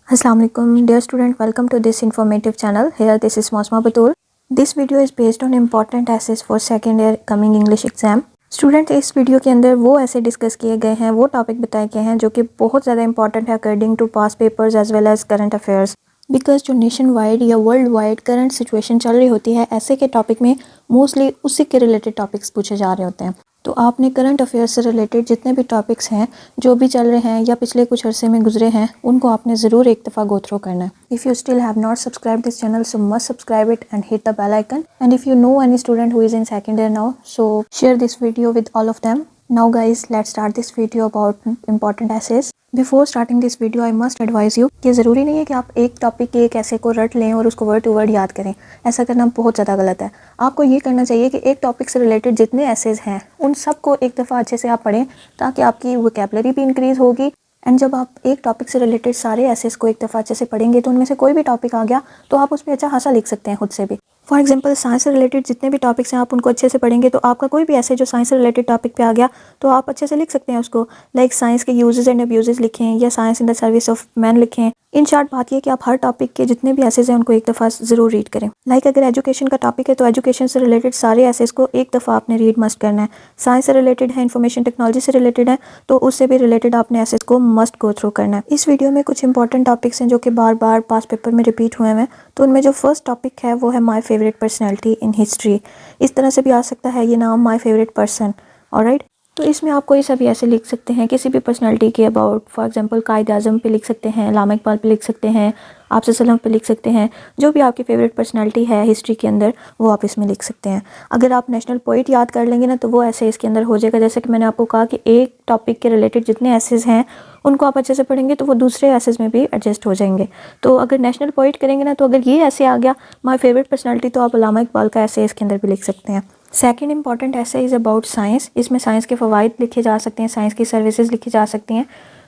Assalamu alaikum, dear student. Welcome to this informative channel. Here, this is Mosma Batul. This video is based on important essays for second year coming English exam. Student इस video के अंदर वो ऐसे discuss किए गए हैं, वो topic बताए गए हैं जो कि बहुत ज़्यादा इंपॉर्टेंट है according to past papers as well as current affairs. Because जो नेशन वाइड या वर्ल्ड वाइड करंट सिचुएशन चल रही होती है, ऐसे के टॉपिक में मोस्टली उसी के रिलेटेड टॉपिक्स पूछे जा रहे होते हैं। तो आपने करंट अफेयर्स से रिलेटेड जितने भी टॉपिक्स हैं जो भी चल रहे हैं या पिछले कुछ अरसे में गुजरे हैं, उनको आपने ज़रूर एक दफ़ा गो थ्रू करना है। If you still have not subscribe this channel, so must subscribe it and hit the bell icon. And if you know any student who is in second year now, so share this video with all of them. Now guys, let's start this video about important essays. Before starting this video, I must advise you कि ज़रूरी नहीं है कि आप एक topic के एक ऐसे को रट लें और उसको वर्ड टू वर्ड याद करें। ऐसा करना बहुत ज़्यादा गलत है। आपको ये करना चाहिए कि एक टॉपिक से रिलेटेड जितने एसेज हैं उन सब को एक दफ़ा अच्छे से आप पढ़ें, ताकि आपकी वोकैबुलरी भी इंक्रीज़ होगी। एंड जब आप एक टॉपिक से रिलेटेड सारे एसेज को एक दफ़ा अच्छे से पढ़ेंगे तो उनमें से कोई भी टॉपिक आ गया तो आप उस पर अच्छा खासा लिख सकते हैं खुद से भी। फॉर एग्जांपल, साइंस से रिलेटेड जितने भी टॉपिक्स हैं आप उनको अच्छे से पढ़ेंगे तो आपका कोई भी ऐसे जो साइंस से रिलेटेड टॉपिक पे आ गया तो आप अच्छे से लिख सकते हैं उसको। लाइक साइंस के यूजेस एंड अब्यूजेस लिखें या science in the service of man लिखें। इन शॉर्ट बात यह कि आप हर टॉपिक के जितने भी एसेज हैं उनको एक दफ़ा ज़रूर रीड करें। लाइक अगर एजुकेशन का टॉपिक है तो एजुकेशन से रिलेटेड सारे एसेज को एक दफ़ा आपने रीड मस्ट करना है। साइंस से रिलेटेड है, इंफॉर्मेशन टेक्नोलॉजी से रिलेटेड है तो उससे भी रिलेटेड आपने एसेज को मस्ट गो थ्रू करना है। इस वीडियो में कुछ इंपॉर्टेंट टॉपिक्स हैं जो कि बार बार पास पेपर में रिपीट हुए हैं। तो उनमें जो फर्स्ट टॉपिक है वो है my favourite personality in history. इस तरह से भी आ सकता है ये नाम, माई फेवरेट पर्सन। ऑलराइट, तो इसमें आप कोई सा भी ऐसे लिख सकते हैं किसी भी पर्सनालिटी के अबाउट। फॉर एग्जांपल, कायद आज़म पे लिख सकते हैं, अल्लामा इकबाल पे लिख सकते हैं, आप सल्लम पे लिख सकते हैं। जो भी आपकी फेवरेट पर्सनालिटी है हिस्ट्री के अंदर वो आप इसमें लिख सकते हैं। अगर आप नेशनल पोइट याद कर लेंगे ना तो वो ऐसे इसके अंदर हो जाएगा। जैसे कि मैंने आपको कहा कि एक टॉपिक के रिलेटेड जितने एसेज हैं उनको आप अच्छे से पढ़ेंगे तो वो दूसरे एसेज में भी एडजस्ट हो जाएंगे। तो अगर नेशनल पोइट करेंगे ना तो अगर ये ऐसे आ गया माई फेवरेट पर्सनालिटी तो आप अल्लामा इकबाल का ऐसे इसके अंदर भी लिख सकते हैं। Second important essay is about science. इसमें साइंस के फ़वाइद लिखे जा सकते हैं, साइंस की सर्विसेज लिखी जा सकती हैं।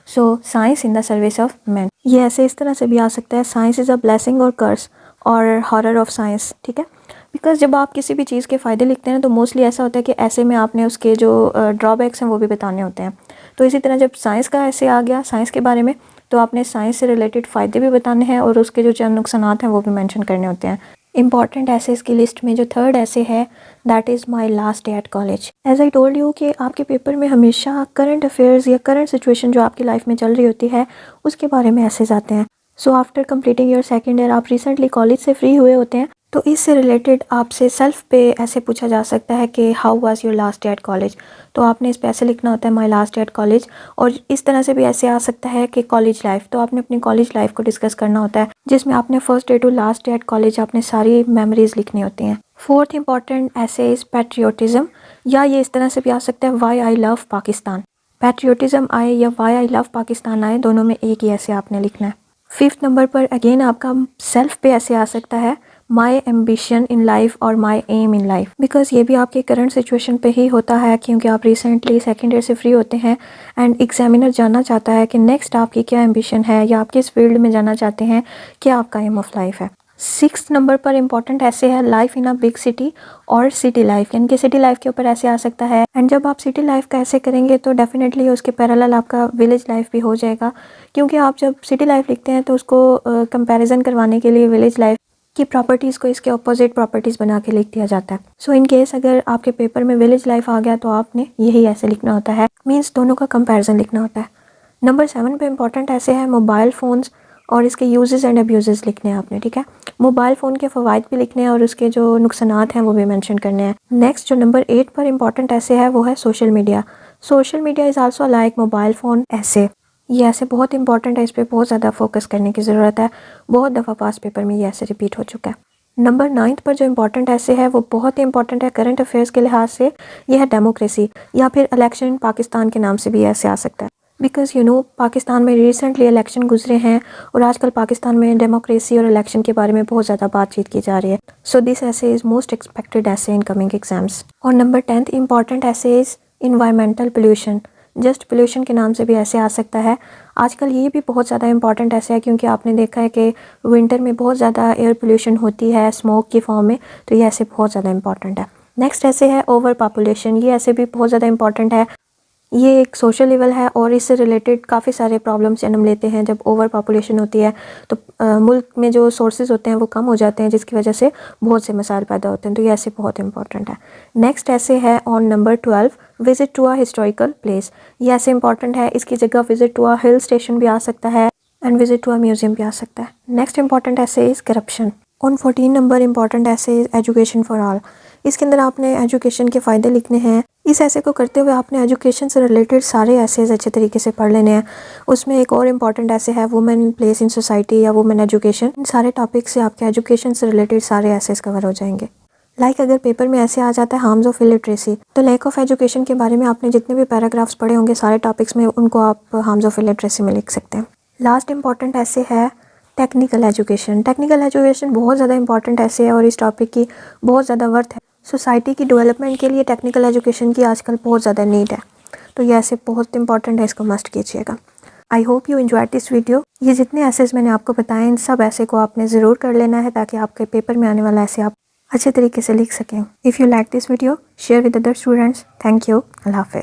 So science in the service of man, ये ऐसे इस तरह से भी आ सकता है। साइंस इज़ अ ब्लेसिंग और कर्स और हॉरर ऑफ साइंस। ठीक है, बिकॉज जब आप किसी भी चीज़ के फ़ायदे लिखते हैं तो मोस्टली ऐसा होता है कि ऐसे में आपने उसके जो ड्रॉबैक्स हैं वो भी बताने होते हैं। तो इसी तरह जब साइंस का ऐसे आ गया साइंस के बारे में तो आपने साइंस से रिलेटेड फ़ायदे भी बताने हैं और उसके जो चंद नुकसानात हैं वो भी मेंशन करने होते हैं। इंपॉर्टेंट ऐसेज की लिस्ट में जो थर्ड ऐसे है that is my last day at college. As I told you कि आपके पेपर में हमेशा करंट अफेयर्स या करंट सिचुएशन जो आपकी लाइफ में चल रही होती है उसके बारे में ऐसेज आते हैं। So after completing your second year, आप रिसेंटली कॉलेज से फ्री हुए होते हैं तो इससे रिलेटेड आपसे सेल्फ पे ऐसे पूछा जा सकता है कि how was your last day at college. तो आपने इस पे ऐसे लिखना होता है माई लास्ट डे एट कॉलेज। और इस तरह से भी ऐसे आ सकता है कि कॉलेज लाइफ, तो आपने अपनी कॉलेज लाइफ को डिस्कस करना होता है जिसमें आपने first day to last day at college आपने सारी मेमोरीज लिखनी होती हैं। Fourth important essay is patriotism, या ये इस तरह से भी आ सकता है why I love Pakistan. Patriotism आए या वाई आई लव पाकिस्तान आए, दोनों में एक ही ऐसे आपने लिखना है। फिफ्थ नंबर पर अगेन आपका सेल्फ पे ऐसे आ सकता है माई एम्बिशन इन लाइफ और माई एम इन लाइफ। बिकॉज ये भी आपके करंट सिचुएशन पे ही होता है क्योंकि आप रिसेंटली सेकेंड ईयर से फ्री होते हैं एंड एग्जामिनर जानना चाहता है कि नेक्स्ट आपकी क्या एम्बिशन है या आप किस फील्ड में जाना चाहते हैं, क्या आपका एम ऑफ लाइफ है। सिक्स्थ नंबर पर इंपॉर्टेंट ऐसे है life in a big city और सिटी लाइफ, यानी कि सिटी लाइफ के ऊपर ऐसे आ सकता है। एंड जब आप सिटी लाइफ का ऐसे करेंगे तो डेफिनेटली उसके पैरेलल आपका विलेज लाइफ भी हो जाएगा, क्योंकि आप जब सिटी लाइफ लिखते हैं तो उसको कंपैरिजन करवाने के लिए विलेज लाइफ की प्रॉपर्टीज़ को इसके ऑपोजिट प्रॉपर्टीज़ बना के लिख दिया जाता है। सो इन केस अगर आपके पेपर में विलेज लाइफ आ गया तो आपने यही ऐसे लिखना होता है, मीन्स दोनों का कंपैरिजन लिखना होता है। नंबर 7 पे इंपॉर्टेंट ऐसे है मोबाइल फ़ोन्स और इसके यूजेस एंड अब्यूजेस लिखने हैं आपने। ठीक है, मोबाइल फ़ोन के फ़वाइद भी लिखने हैं और उसके जो नुकसानात हैं वो भी मेंशन करने हैं। नेक्स्ट जो नंबर 8 पर इंपॉर्टेंट ऐसे है वो है social media. Social media is also like mobile phone ऐसे। ये ऐसे बहुत इंपॉर्टेंट है, इस पर बहुत ज़्यादा फोकस करने की ज़रूरत है। बहुत दफ़ा पास पेपर में ये ऐसे रिपीट हो चुका है। नंबर 9 पर जो इंपॉर्टेंट ऐसे है वो बहुत ही इंपॉर्टेंट है करंट अफेयर्स के लिहाज से, ये है डेमोक्रेसी या फिर इलेक्शन इन पाकिस्तान के नाम से भी ऐसे आ सकता है। बिकॉज़ यू नो पाकिस्तान में रिसेंटली इलेक्शन गुजरे हैं और आजकल पाकिस्तान में डेमोक्रेसी और इलेक्शन के बारे में बहुत ज़्यादा बातचीत की जा रही है। सो दिस ऐसे इज़ मोस्ट एक्सपेक्टेड ऐसे इन कमिंग एग्जाम्स। और number 10 important essay is environmental pollution, just pollution के नाम से भी ऐसे आ सकता है। आजकल ये भी बहुत ज़्यादा इंपॉर्टेंट ऐसे है क्योंकि आपने देखा है कि विंटर में बहुत ज़्यादा एयर पोल्यूशन होती है स्मोक की फॉर्म में, तो ये ऐसे बहुत ज़्यादा इंपॉर्टेंट है। नेक्स्ट ऐसे है ओवर पॉपुलेशन, ये ऐसे भी बहुत ज़्यादा इंपॉर्टेंट है ये एक सोशल लेवल है और इससे रिलेटेड काफ़ी सारे प्रॉब्लम्स जन्म लेते हैं। जब ओवर पॉपुलेशन होती है तो मुल्क में जो सोर्सेज होते हैं वो कम हो जाते हैं, जिसकी वजह से बहुत से मसाइल पैदा होते हैं। तो ये ऐसे बहुत इंपॉर्टेंट है। नेक्स्ट ऐसे है on number 12, visit to a historical place. ये ऐसे इंपॉर्टेंट है, इसकी जगह visit to a hill station भी आ सकता है and visit to a museum भी आ सकता है। Next important essay is corruption. On 14 number important essay is education for all. इसके अंदर आपने एजुकेशन के फ़ायदे लिखने हैं। इस ऐसे को करते हुए आपने एजुकेशन से रिलेटेड सारे ऐसेज अच्छे तरीके से पढ़ लेने हैं। उसमें एक और इम्पॉर्टेंट ऐसे है वुमेन प्लेस इन सोसाइटी या वुमेन एजुकेशन। इन सारे टॉपिक से आपके एजुकेशन से रिलेटेड सारे ऐसेज कवर हो जाएंगे। अगर पेपर में ऐसे आ जाता है हार्म्स ऑफ इलिटरेसी, तो लैक ऑफ एजुकेशन के बारे में आपने जितने भी पैराग्राफ्स पढ़े होंगे सारे टॉपिक्स में, उनको आप हार्म्स ऑफ इलिटरेसी में लिख सकते हैं। लास्ट इंपॉर्टेंट ऐसे है टेक्निकल एजुकेशन। टेक्निकल एजुकेशन बहुत ज़्यादा इंपॉर्टेंट ऐसे है और इस टॉपिक की बहुत ज़्यादा वर्थ है। सोसाइटी की डेवलपमेंट के लिए टेक्निकल एजुकेशन की आजकल बहुत ज़्यादा नीड है। तो ये ऐसे बहुत इंपॉर्टेंट है, इसको मस्ट कीजिएगा। I hope you enjoyed this video. ये जितने ऐसेज मैंने आपको बताए इन सब ऐसे को आपने ज़रूर कर लेना है ताकि आपके पेपर में आने वाला ऐसे आप अच्छे तरीके से लिख सकें। If you like this video share with other students. Thank you. अल्लाह हाफ़िज़।